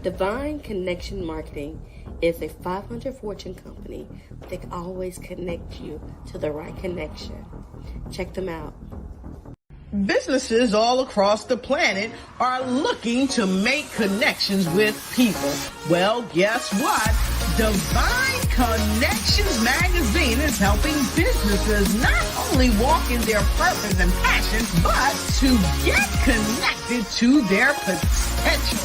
Divine Connection Marketing is a 500 Fortune company that can always connect you to the right connection. Check them out. Businesses all across the planet are looking to make connections with people. Well, guess what? Divine Connections magazine is helping businesses not only walk in their purpose and passion, but to get connected to their potential.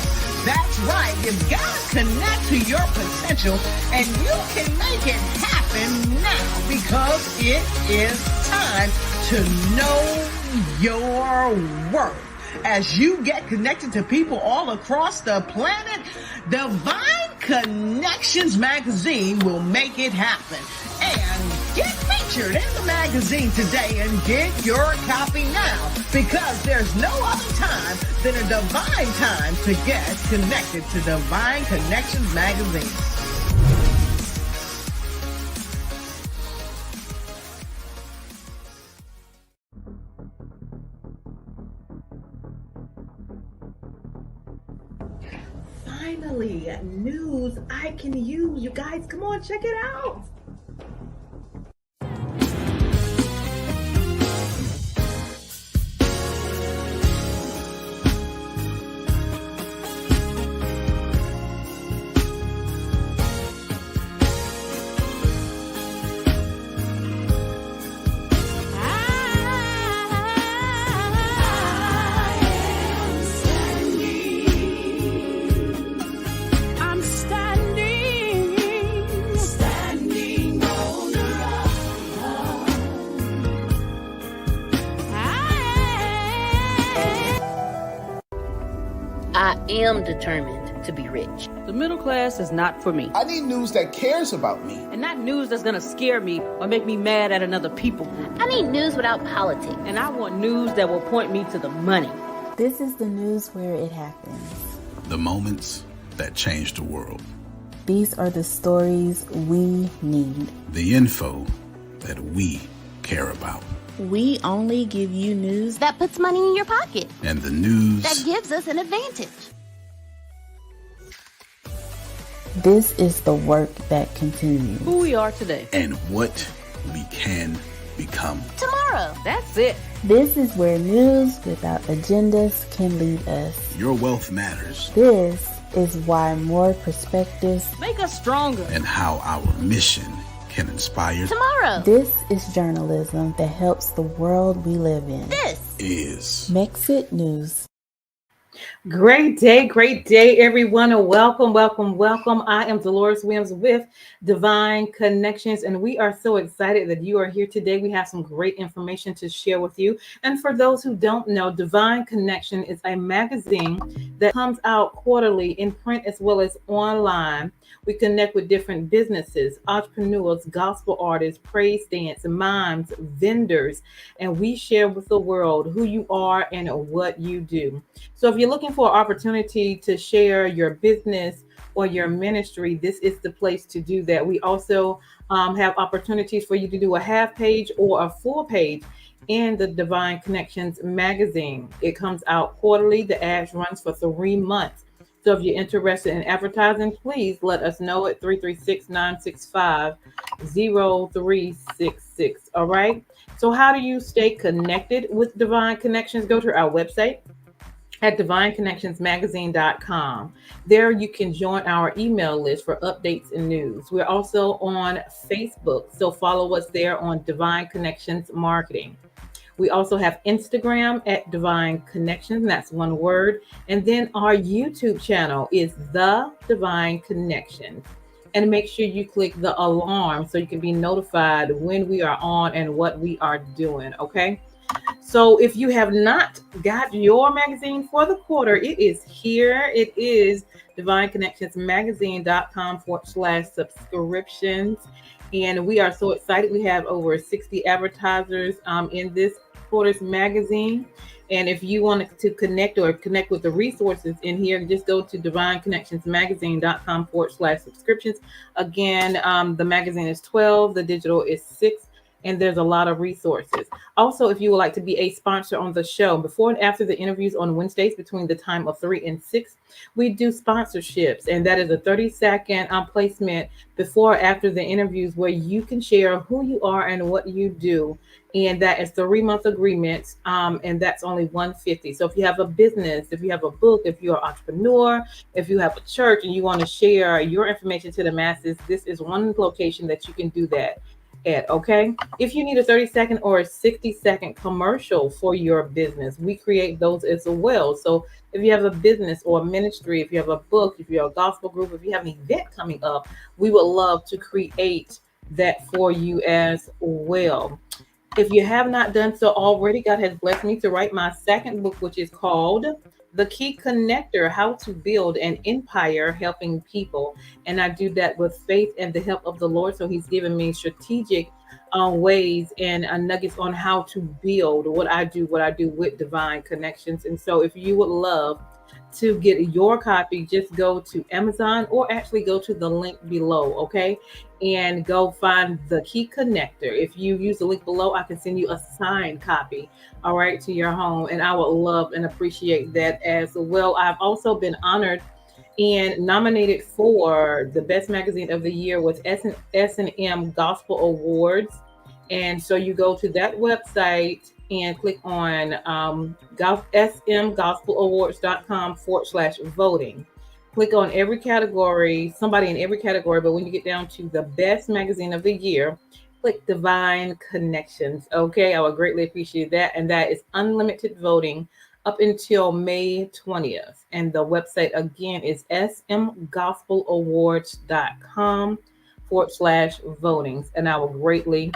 That's right. You've got to connect to your potential, and you can make it happen now because it is time to know your worth. As you get connected to people all across the planet, Divine Connections magazine will make it happen. And get featured in the magazine today and get your copy now, because there's no other time than a divine time to get connected to Divine Connections magazine. Finally, news I can use. You guys, come on, check it out. I am determined to be rich. The middle class is not for me. I need news that cares about me. And not news that's gonna scare me or make me mad at another people group. I need news without politics. And I want news that will point me to the money. This is the news where it happens. The moments that change the world. These are the stories we need. The info that we care about. We only give you news That puts money in your pocket. And the news That gives us an advantage. This is the work that continues. Who we are today. and what we can become. Tomorrow. That's it. This is where news without agendas can lead us. Your wealth matters, This is why more perspectives. Make us stronger. and how our mission can inspire Tomorrow. This is journalism that helps the world we live in. This. is. Makes it news. Great day, everyone, and welcome. I am Deloris Williams with Divine Connections, and we are so excited that you are here today. We have some great information to share with you. And for those who don't know, Divine Connection is a magazine that comes out quarterly in print as well as online. We connect with different businesses, entrepreneurs, gospel artists, praise dance, mimes, vendors, and we share with the world who you are and what you do. So if you're looking for an opportunity to share your business or your ministry, this is the place to do that. We also have opportunities for you to do a half page or a full page in the Divine Connections magazine. It comes out quarterly. The ads runs for 3 months. So if you're interested in advertising, please let us know at 336-965-0366. All right. So how do you stay connected with Divine Connections? Go to our website at divineconnectionsmagazine.com. There you can join our email list for updates and news. We're also on Facebook, so follow us there on Divine Connections Marketing. We also have Instagram at Divine Connections, and that's one word. And then our YouTube channel is The Divine Connections. And make sure you click the alarm so you can be notified when we are on and what we are doing, okay? So if you have not got your magazine for the quarter, it is here. It is divineconnectionsmagazine.com/subscriptions. And we are so excited. We have over 60 advertisers in this quarter's magazine. And if you want to connect with the resources in here, just go to divineconnectionsmagazine.com/subscriptions. Again, the magazine is 12, the digital is 6, and there's a lot of resources. Also, if you would like to be a sponsor on the show, before and after the interviews on Wednesdays between the time of 3 and 6, we do sponsorships, and that is a 30-second placement before or after the interviews where you can share who you are and what you do. And that is 3-month agreements, and that's only 150. So if you have a business, if you have a book, if you're an entrepreneur, if you have a church and you want to share your information to the masses, this is one location that you can do that at. Okay, if you need a 30-second or a 60-second commercial for your business, we create those as well. So if you have a business or a ministry, if you have a book, if you're a gospel group, if you have an event coming up, we would love to create that for you as well. If you have not done so already, God has blessed me to write my second book, which is called The Key Connector: How to Build an Empire Helping People. And I do that with faith and the help of the Lord. So He's given me strategic ways and nuggets on how to build what I do with Divine Connections. And so if you would love to get your copy, just go to Amazon or actually go to the link below, okay? And go find The Key Connector. If you use the link below, I can send you a signed copy, all right, to your home. And I would love and appreciate that as well. I've also been honored and nominated for the Best Magazine of the Year with S&M Gospel Awards. And so you go to that website and click on smgospelawards.com/voting. Click on every category, somebody in every category, but when you get down to the Best Magazine of the Year, click Divine Connections. Okay, I would greatly appreciate that. And that is unlimited voting up until May 20th. And the website again is smgospelawards.com/votings. And I will greatly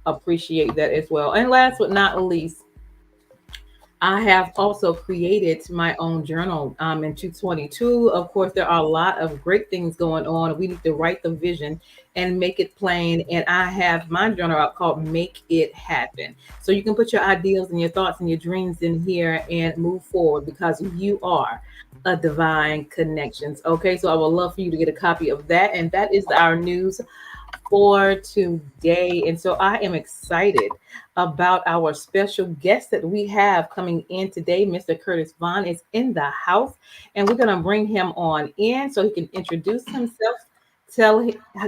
appreciate that as well. And last but not least, I have also created my own journal in 222. Of course, there are a lot of great things going on. We need to write the vision and make it plain. And I have my journal out called Make It Happen. So you can put your ideas and your thoughts and your dreams in here and move forward because you are a Divine Connections. Okay, so I would love for you to get a copy of that. And that is our news for today. And so I am excited about our special guest that we have coming in today. Mr. Curtis Vaughn is in the house, and we're going to bring him on in so he can introduce himself.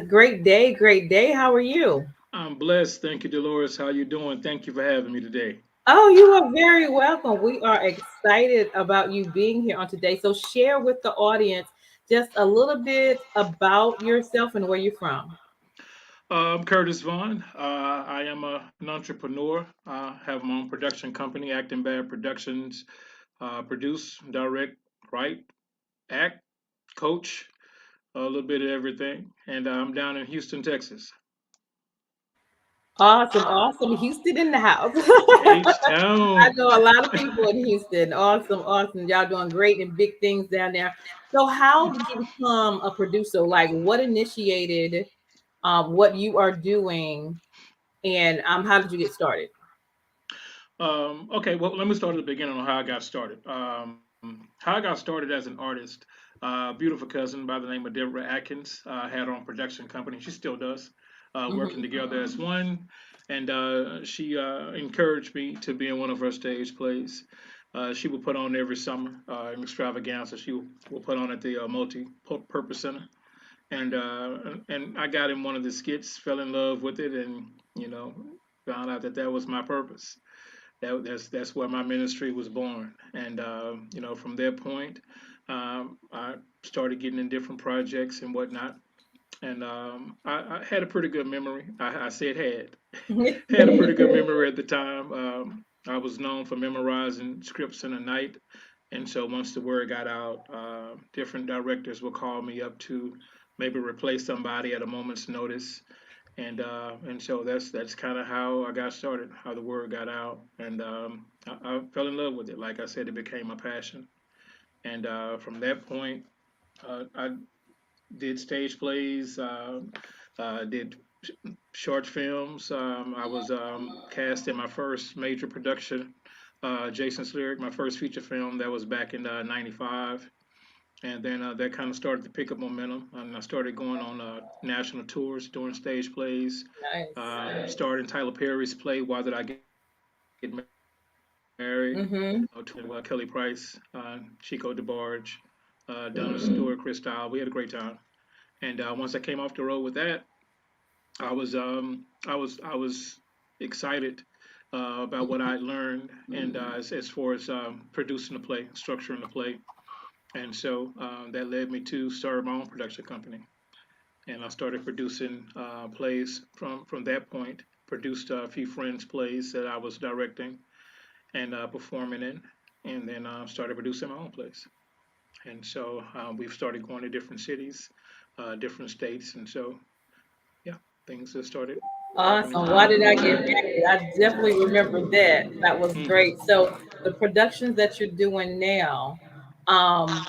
Great day, great day. How are you? I'm blessed. Thank you, Deloris. How you doing? Thank you for having me today. Oh, you are very welcome. We are excited about you being here on today. So share with the audience just a little bit about yourself and where you're from. I'm Curtis Vaughn. I am an entrepreneur. I have my own production company, Acting Bad Productions. Produce, direct, write, act, coach, a little bit of everything. And I'm down in Houston, Texas. Awesome, awesome. Houston in the house. H I Town. know a lot of people in Houston. Awesome, awesome. Y'all doing great and big things down there. So, how did you become a producer? Like, what initiated what you are doing, and how did you get started? Okay, well, let me start at the beginning on how I got started. How I got started as an artist, beautiful cousin by the name of Deborah Atkins had her own production company. She still does, working Mhm. together as one. And she encouraged me to be in one of her stage plays. She would put on every summer an extravaganza. She will put on at the multi-purpose center. And I got in one of the skits, fell in love with it, and you know, found out that that was my purpose. That's where my ministry was born. And from that point, I started getting in different projects and whatnot. And I had a pretty good memory. I said had a pretty good memory at the time. I was known for memorizing scripts in a night. And so once the word got out, different directors would call me up to maybe replace somebody at a moment's notice. And so that's kind of how I got started, how the word got out, and I fell in love with it. Like I said, it became a passion, and from that point, I did stage plays, did short films. I was cast in my first major production, Jason's Lyric, my first feature film. That was back in '95. And then that kind of started to pick up momentum, and I started going on national tours, doing stage plays. Nice. Starred in Tyler Perry's play "Why Did I Get Married?" Mm-hmm. To Kelly Price, Chico DeBarge, Donna Stewart, Chris Tyle. We had a great time. And once I came off the road with that, I was excited about what I learned, and as far as producing the play, structuring the play, and so that led me to start my own production company, and I started producing plays from that point. Produced a few friends' plays that I was directing and performing in, and then started producing my own plays. And so we've started going to different cities, different states, and so yeah, things have started happening Awesome. from Why there. did I get married? I definitely remember that. That was Hmm. great. So the productions that you're doing now, um,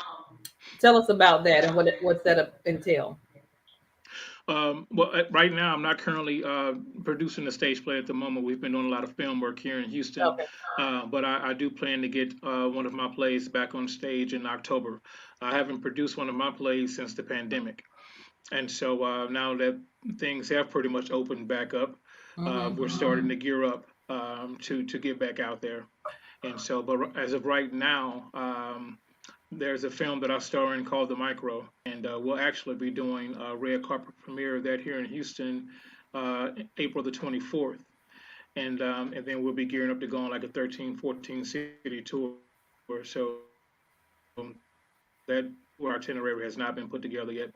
tell us about that and what's that entail. Well, right now I'm not currently producing a stage play at the moment. We've been doing a lot of film work here in Houston, Okay. but I do plan to get one of my plays back on stage in October. I haven't produced one of my plays since the pandemic, and so now that things have pretty much opened back up, we're Mm-hmm. starting to gear up to get back out there. And so, but as of right now, there's a film that I star in called The Micro, and we'll actually be doing a red carpet premiere of that here in Houston, April the 24th. And then we'll be gearing up to go on like a 13, 14 city tour. So that tour itinerary has not been put together yet, but it will happen.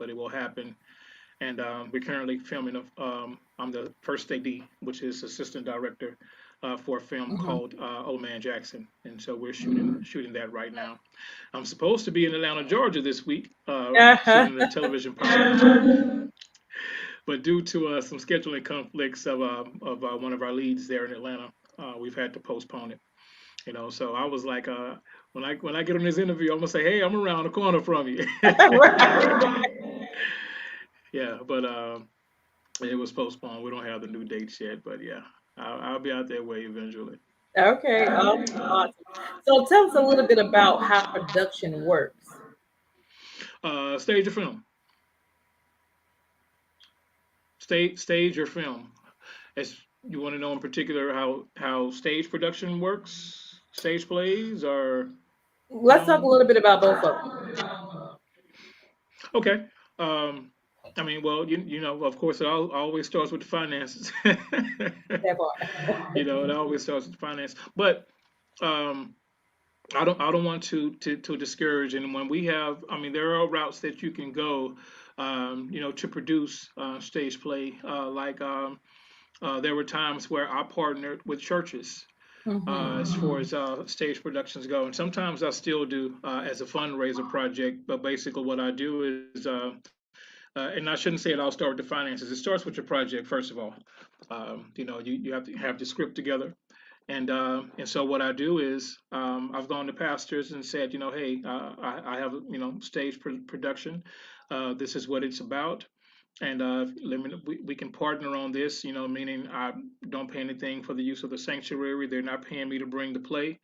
And we're currently filming. I'm the first AD, which is assistant director for a film Mm-hmm. called Old Man Jackson, and so we're shooting that right now. I'm supposed to be in Atlanta, Georgia this week, Uh-huh. shooting the television pilot, but due to some scheduling conflicts of one of our leads there in Atlanta, we've had to postpone it. So I was like, when I get on this interview, I'm gonna say, hey, I'm around the corner from you. Right. Yeah, but it was postponed. We don't have the new dates yet, but yeah, I'll be out that way eventually. Okay. Awesome. Awesome. So tell us a little bit about how production works. Stage or film, stage or film. As you want to know in particular how stage production works, stage plays, or Let's talk a film. little bit about both of them. Okay. Um, I mean, well, of course, always starts with the finances. That part. It always starts with finance. But um, I don't want to discourage. And when we have, I mean, there are routes that you can go, to produce stage play. There were times where I partnered with churches as Mm-hmm. far as stage productions go, and sometimes I still do as a fundraiser project. But basically, what I do is, and I shouldn't say it all start with the finances. It starts with your project first of all. You have to have the script together, and so what I do is I've gone to pastors and said, hey, I have stage production. This is what it's about, and we can partner on this. Meaning I don't pay anything for the use of the sanctuary. They're not paying me to bring the play.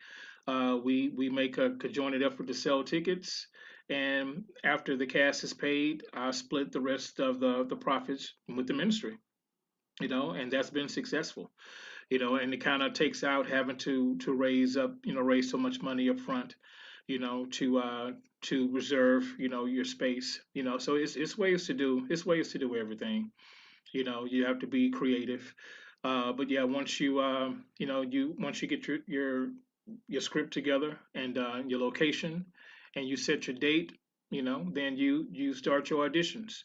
We make a conjoined effort to sell tickets, and after the cast is paid, I split the rest of the profits with the ministry. And that's been successful. And it kind of takes out having to raise so much money up front, to reserve, your space. So it's ways to do everything. You have to be creative. But yeah, once you get your script together and your location, and you set your date, then you start your auditions.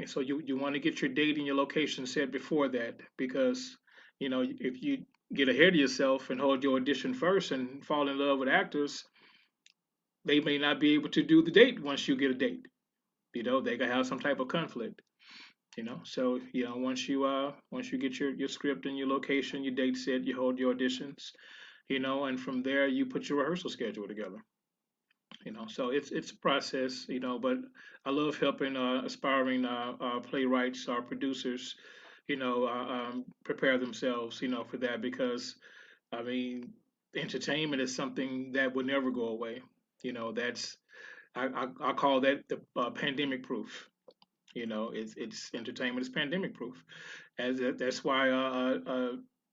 So you want to get your date and your location set before that, because if you get ahead of yourself and hold your audition first and fall in love with actors, they may not be able to do the date once you get a date. They could have some type of conflict. So once you get your script and your location, your date set, you hold your auditions, and from there you put your rehearsal schedule together. So it's a process. But I love helping aspiring playwrights or producers, prepare themselves, for that, because I mean, entertainment is something that will never go away. That's I call that the pandemic proof. It's entertainment is pandemic proof. That's why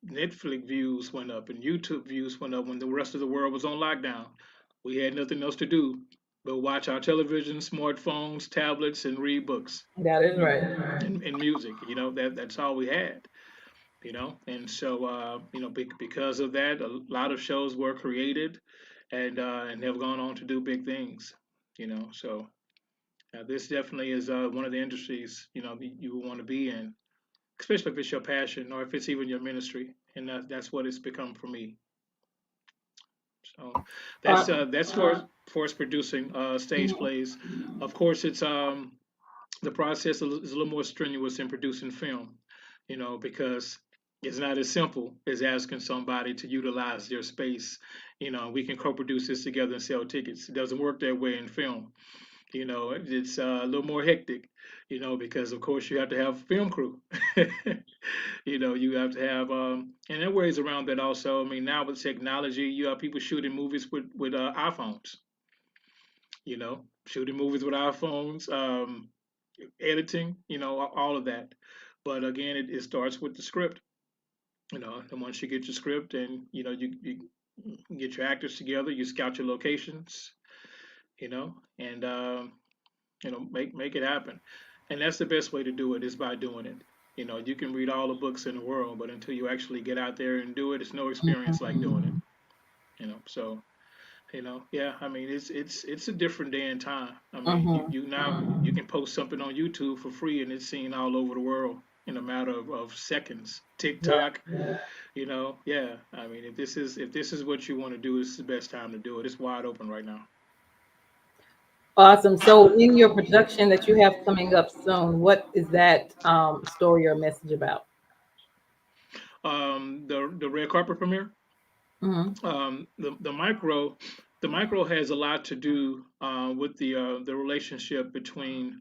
Netflix views went up and YouTube views went up when the rest of the world was on lockdown. We had nothing else to do but watch our television, smartphones, tablets, and read books That is right. and music. That's all we had. And so because of that, a lot of shows were created, and have gone on to do big things. So this definitely is one of the industries that you want to be in, especially if it's your passion or if it's even your ministry, and that's what it's become for me. So that's for us producing stage plays. Of course, it's the process is a little more strenuous in producing film, because it's not as simple as asking somebody to utilize their space. We can co-produce this together and sell tickets. It doesn't work that way in film. It's a little more hectic, because of course you have to have film crew. You have to have, and there are ways around that also. I mean, now with technology, you have people shooting movies with iPhones. Shooting movies with iPhones, editing, all of that. But again, it starts with the script. And once you get your script and you get your actors together, you scout your locations, and make it happen. And that's the best way to do it is by doing it. You can read all the books in the world, but until you actually get out there and do it, it's no experience like doing it. So yeah. I mean, it's a different day and time. I mean, you now you can post something on YouTube for free, and it's seen all over the world in a matter of seconds. TikTok, yeah. I mean, if this is what you want to do, it's the best time to do it. It's wide open right now. Awesome. So, in your production that you have coming up soon, what is that story or message about? The red carpet premiere. Mm-hmm. The micro has a lot to do with the relationship between.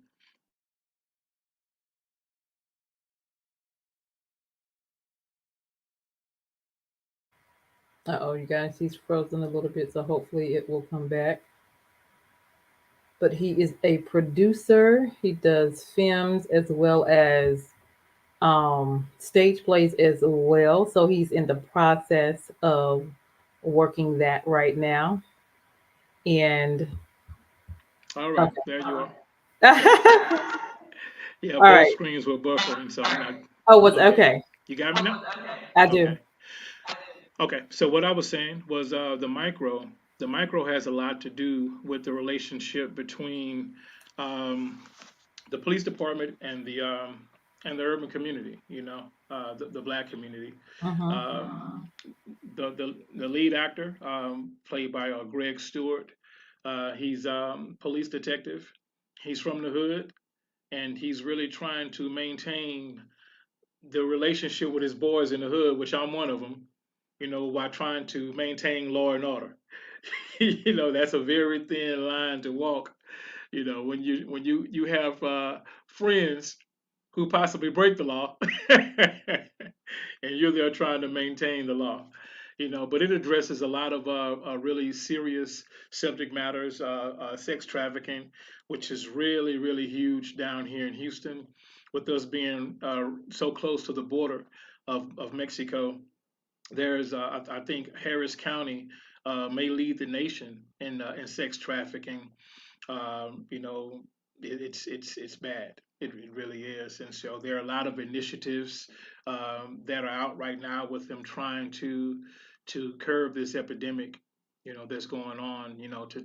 Oh, you guys, he's frozen a little bit, so hopefully it will come back. But he is a producer. He does films as well as stage plays as well. So he's in the process of working that right now. And All right, okay. there you are. Yeah, All both right. screens were buffering, so I'm not. Oh, was Okay, okay. you got me now. I do. Okay, okay. So what I was saying was the micro. The micro has a lot to do with the relationship between um, the police department and the urban community. The black community. Mm-hmm. Um, the lead actor, played by Greg Stewart. He's police detective. He's from the hood, and he's really trying to maintain the relationship with his boys in the hood, which I'm one of them. While trying to maintain law and order. That's a very thin line to walk. When you have friends who possibly break the law, and you're there trying to maintain the law. But it addresses a lot of really serious subject matters, sex trafficking, which is really, really huge down here in Houston, with us being so close to the border of Mexico. There's, I think, Harris County may lead the nation in sex trafficking. You know, it's bad. It really is. And so there are a lot of initiatives that are out right now with them trying to curb this epidemic, that's going on,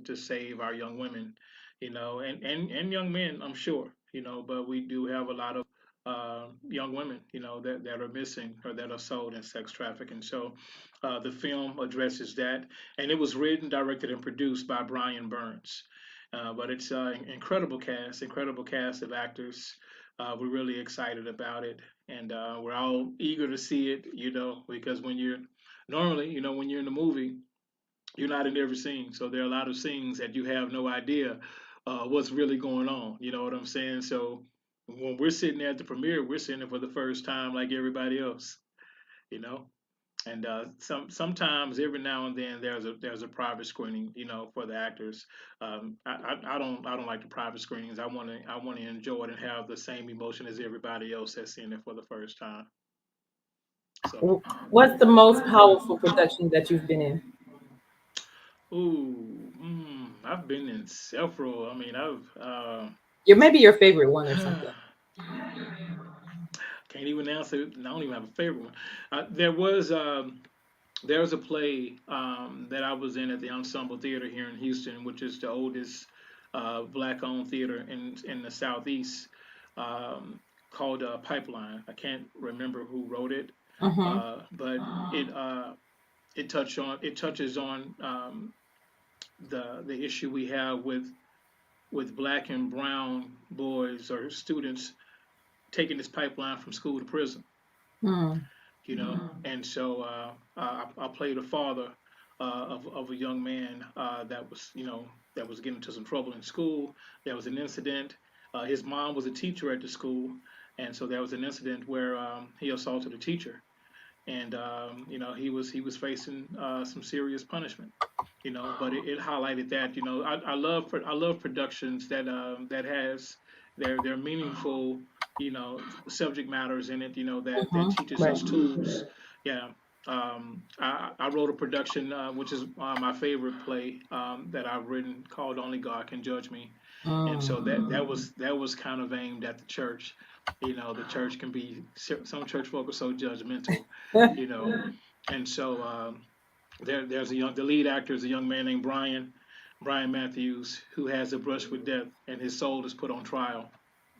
to save our young women, and young men, I'm sure, but we do have a lot of young women, that are missing or that are sold in sex trafficking. So the film addresses that, and it was written, directed, and produced by Brian Burns. But it's an incredible cast of actors. We're really excited about it, and we're all eager to see it. Because when you're in the movie, you're not in every scene, so there are a lot of scenes that you have no idea what's really going on. You know what I'm saying? So when we're sitting there at the premiere, we're sitting there for the first time, like everybody else. You know, And sometimes every now and then there's a private screening, for the actors. I don't like the private screenings. I want to enjoy it and have the same emotion as everybody else that's seeing it for the first time. So, What's the most powerful production that you've been in? I've been in several. I mean, Your maybe your favorite one or something. can't even answer. I don't even have a favorite one. There was a play that I was in at the Ensemble Theater here in Houston, which is the oldest black-owned theater in the Southeast, um, called Pipeline. I can't remember who wrote it, Mm-hmm. but it it touches on the issue we have with black and brown boys or students taking this pipeline from school to prison. Mm. And so I played a father of a young man that was getting into some trouble in school. There was an incident. His mom was a teacher at the school, and so there was an incident where he assaulted a teacher, and he was facing some serious punishment. But it highlighted that. I love productions that has their meaningful subject matters in it. That Mm-hmm. teaches Right. us tools. Yeah. I wrote a production which is my favorite play that I've written called Only God Can Judge Me, and so that was kind of aimed at the church. The church can be, some church folk are so judgmental, you know, and so there's the lead actor is a young man named Brian Matthews, who has a brush with death, and his soul is put on trial.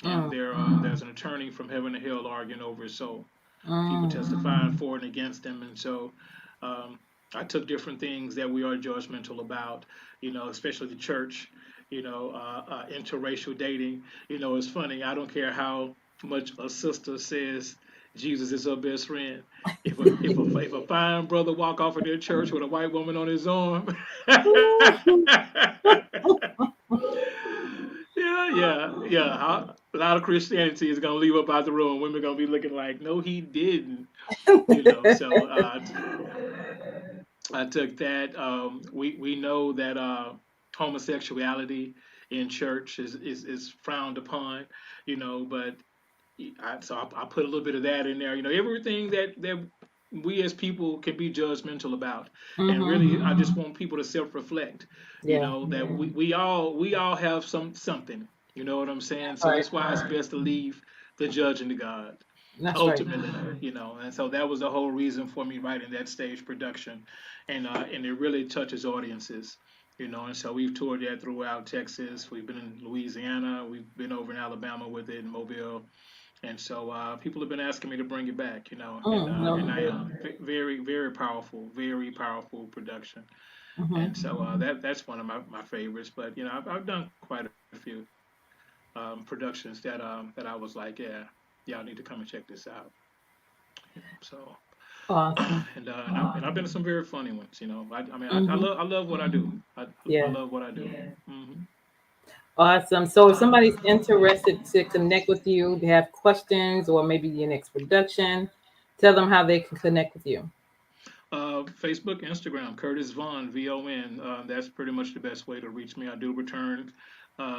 And there's an attorney from heaven to hell arguing over his soul. People testifying for and against him, and so um, I took different things that we are judgmental about, especially the church, interracial dating. It's funny. I don't care how much a sister says Jesus is her best friend. If a fine brother walk off in their church with a white woman on his arm, yeah. A lot of Christianity is gonna leave up out the room. Women gonna be looking like, no, he didn't. So I took that. We know that homosexuality in church is frowned upon, but I put a little bit of that in there. Everything that we as people can be judgmental about, and really, I just want people to self-reflect. Yeah. That we all have something. You know what I'm saying? So All right. that's why it's best to leave the judging to God That's right. ultimately. And so that was the whole reason for me writing that stage production, and it really touches audiences. And so we've toured that throughout Texas. We've been in Louisiana. We've been over in Alabama with it, in Mobile, and so people have been asking me to bring it back. And I No. am very powerful production. And Mm-hmm. so that's one of my favorites. But I've done quite a few productions that I was like, yeah, y'all need to come and check this out. So Awesome. and I've been to some very funny ones. I mean, I Mm-hmm. love what I do. I Yeah. love what I do. Hmm. Awesome. So if somebody's interested to connect with you, they have questions or maybe your next production, tell them how they can connect with you. Facebook, Instagram, Curtis Vaughn, VON. That's pretty much the best way to reach me. I do return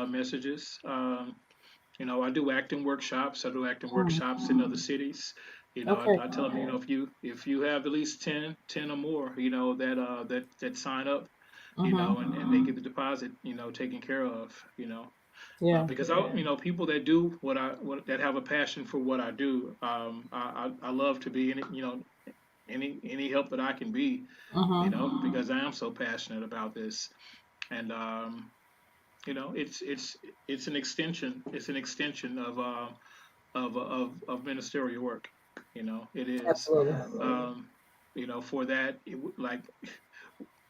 messages. I do acting workshops. I do acting Mm. workshops in other cities. Okay. I tell them, if you have at least 10 or more, that sign up, and they Mm-hmm. get the deposit, taken care of, Yeah. because people that do that have a passion for what I do, I love to be in it, any help that I can be, Mm-hmm. because I am so passionate about this, and it's an extension. It's an extension of ministerial work. It is. Absolutely. Um, for that, like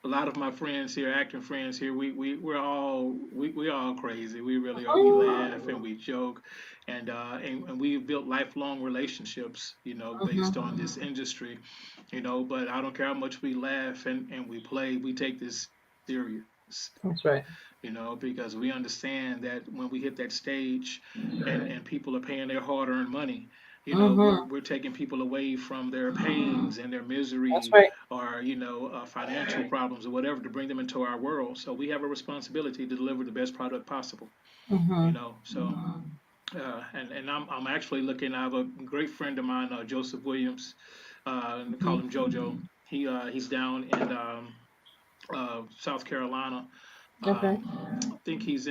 a lot of my friends here, acting friends here, we're all crazy. We really are. We laugh and we joke, and we've built lifelong relationships, based on Mm-hmm. this industry, But I don't care how much we laugh and we play, we take this serious, That's right. because we understand that when we hit that stage and people are paying their hard-earned money, We're taking people away from their pains and their That's misery, right. or financial problems or whatever, to bring them into our world. So we have a responsibility to deliver the best product possible. Mm-hmm. So and I'm actually looking. I have a great friend of mine, Joseph Williams. Call him JoJo. He's down in South Carolina. Okay. Think he's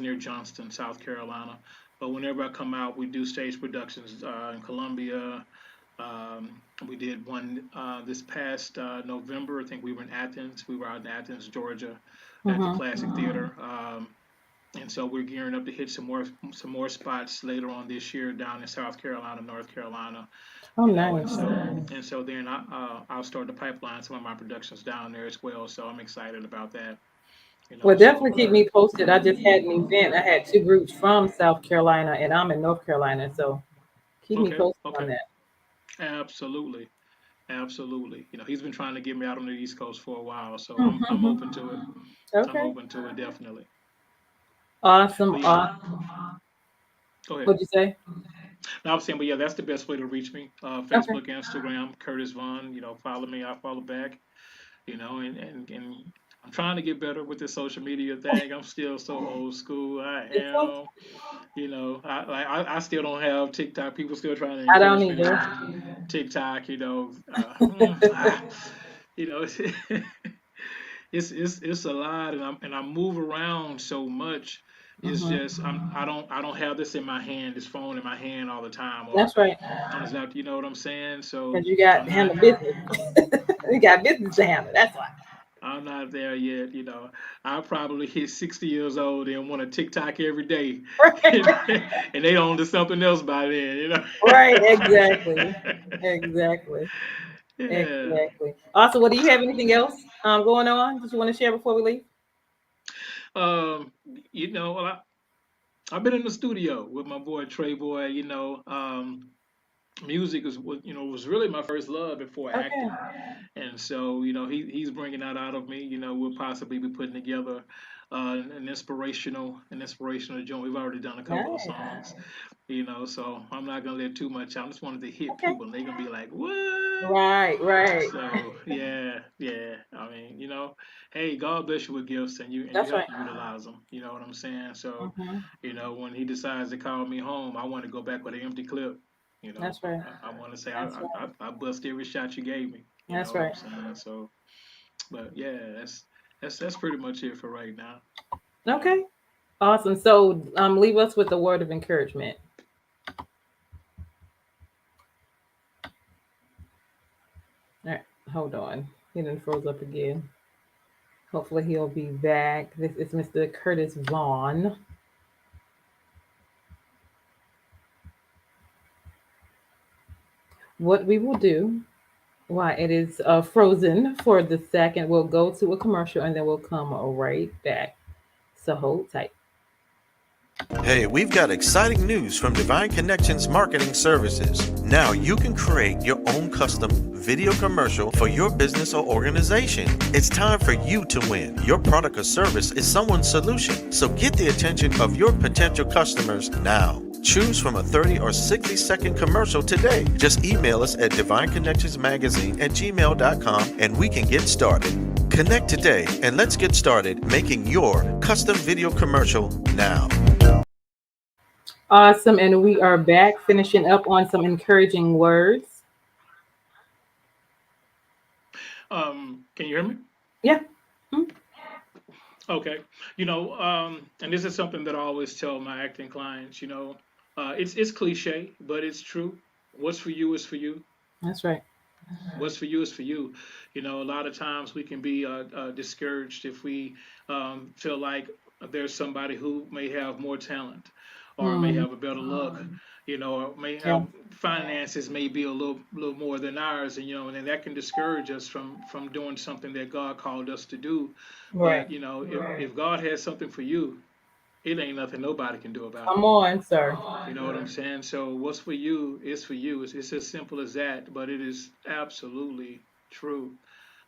near Johnston, South Carolina. But whenever I come out, we do stage productions in Columbia. We did one this past November. I think we were in Athens. We were out in Athens, Georgia, at the Mm-hmm. Classic Theater. And so we're gearing up to hit some more spots later on this year down in South Carolina, North Carolina. Oh, And nice. so then I'll start to pipeline some of my productions down there as well. So I'm excited about that. Well, So definitely keep me posted. I just had an event. I had two groups from South Carolina, and I'm in North Carolina, so keep me okay, posted on okay, that. absolutely, absolutely. He's been trying to get me out on the East Coast for a while, so I'm Mm-hmm. open to it. I'm Okay. open to it definitely. Awesome. But yeah, go ahead. What'd you say? No, I was saying, but yeah, that's the best way to reach me. Okay. Facebook, Instagram, Curtis Vaughn. Follow me. I follow back. And I'm trying to get better with this social media thing. I'm still so old school. I It's okay. am. I still don't have TikTok. People still trying to I don't encourage me to either. get TikTok. You know, it's, it's a lot, and I move around so much. It's Mm-hmm. just I don't have this in my hand, this phone in my hand all the time, or That's right. I'm just not, you know what I'm saying? So Because you got I'm to not handle business. You got business to handle. That's why. I'm not there yet. I'll probably hit 60 years old and want to TikTok every day, and, and they on to something else by then. Right. Exactly. Exactly. Yeah. Exactly. Also, what do you have anything else going on that you want to share before we leave? Um, well, I've been in the studio with my boy Trey Boy. Music was really my first love before Okay. acting, and so he's bringing that out of me. We'll possibly be putting together an inspirational joint. We've already done a couple of Nice. songs, so I'm not gonna let too much out. I just wanted to hit Okay. people, and they're gonna be like, "What?" Right. Right. So yeah, yeah. I mean, hey, God bless you with gifts, and you That's have right. to utilize them. You know what I'm saying? So, Mm-hmm. when He decides to call me home, I want to go back with an empty clip. That's right. I want to say That's right. I bust every shot you gave me. You know That's what I'm right. saying? So, but yeah, that's pretty much it for right now. You know. Okay. Awesome. So, leave us with a word of encouragement. All right. Hold on. He done froze up again. Hopefully, he'll be back. This is Mr. Curtis Vaughn. What we will do, while it is frozen for the second, we'll go to a commercial and then we'll come right back. So hold tight. Hey, we've got exciting news from Divine Connections Marketing Services. Now you can create your own custom video commercial for your business or organization. It's time for you to win. Your product or service is someone's solution. So get the attention of your potential customers now. Choose from a 30 or 60-second commercial today. Just email us at divineconnectionsmagazine@gmail.com and we can get started. Connect today and let's get started making your custom video commercial now. Awesome. And we are back finishing up on some encouraging words. Can you hear me? Yeah. Mhm. Okay. And this is something that I always tell my acting clients. It's cliche, but it's true. What's for you is for you. That's right. What's for you is for you. A lot of times we can be discouraged if we feel like there's somebody who may have more talent or may Mm, have a better look, or may yeah. have finances may be a little more than ours, and that can discourage us from doing something that God called us to do. Right. But if God has something for you, it ain't nothing nobody can do about it. Come on, sir. You know what I'm saying? So what's for you is for you. It's as simple as that, but it is absolutely true.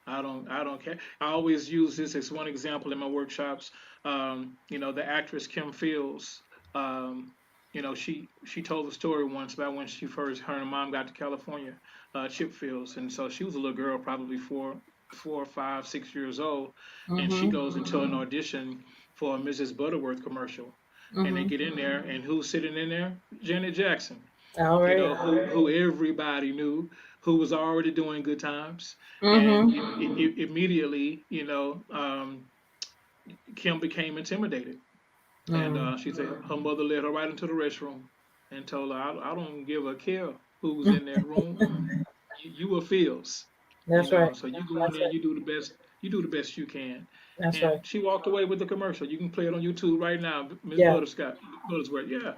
I don't care. I always use this as one example in my workshops. The actress Kim Fields. Um, she told the story once about when her and her mom got to California, chip fields, and so she was a little girl, probably 4, 5, 6 years old, and she goes into an audition for a Mrs. Butterworth commercial, and they get in there, and who's sitting in there? Janet Jackson. All right. Who everybody knew, who was already doing Good Times, and immediately, Kim became intimidated, and she said her mother led her right into the restroom and told her, "I don't give a care who's in that room. You are Fields. That's right. So you go in there, you do the best. You do the best you can." That's And right. she walked away with the commercial. You can play it on YouTube right now, Miss Yeah. Buttersworth. Yeah.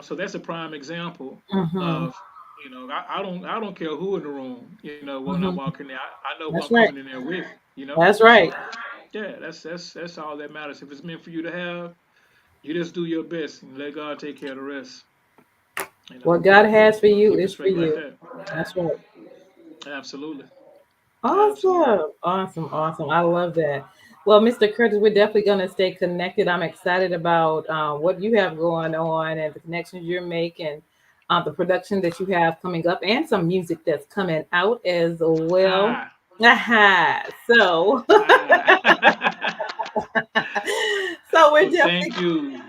So that's a prime example Mm-hmm. of, I don't care who in the room, when I walk in there, I know who That's I'm right. coming in there with, That's right. Yeah, that's all that matters. If it's meant for you to have, you just do your best and let God take care of the rest. What God has for you Keep it is for straight like you. that. That's right. Absolutely. Awesome. Awesome. I love that. Well, Mr. Curtis, we're definitely going to stay connected. I'm excited about what you have going on and the connections you're making, the production that you have coming up, and some music that's coming out as well. So, so we're Well, definitely. thank you.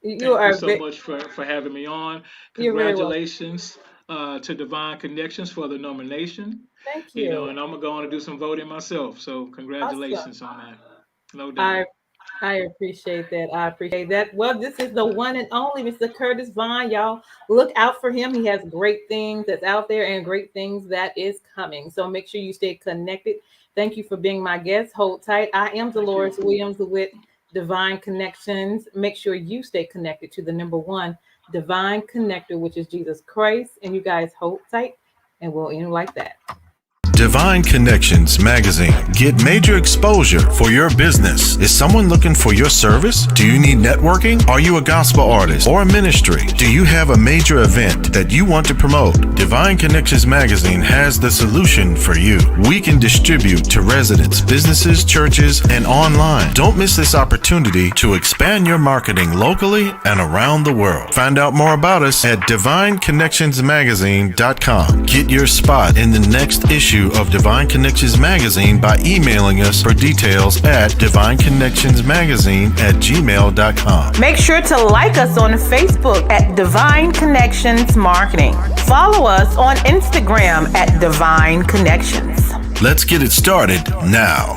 You Thank are you so much for having me on. You're very welcome. Congratulations to Divine Connections for the nomination. Thank you. And I'm going to do some voting myself. So congratulations on that. No doubt. I appreciate that. I appreciate that. Well, this is the one and only Mr. Curtis Vaughn. Y'all look out for him. He has great things that's out there and great things that is coming. So make sure you stay connected. Thank you for being my guest. Hold tight. I am Deloris Williams with Divine Connections. Make sure you stay connected to the number one divine connector, which is Jesus Christ. And you guys hold tight, and we'll end like that. Divine Connections Magazine. Get major exposure for your business. Is someone looking for your service? Do you need networking? Are you a gospel artist or a ministry? Do you have a major event that you want to promote? Divine Connections Magazine has the solution for you. We can distribute to residents, businesses, churches, and online. Don't miss this opportunity to expand your marketing locally and around the world. Find out more about us at divineconnectionsmagazine.com. Get your spot in the next issue of Divine Connections Magazine by emailing us for details at divineconnectionsmagazine@gmail.com. Make sure to like us on Facebook at Divine Connections Marketing. Follow us on Instagram at Divine Connections. Let's get it started now.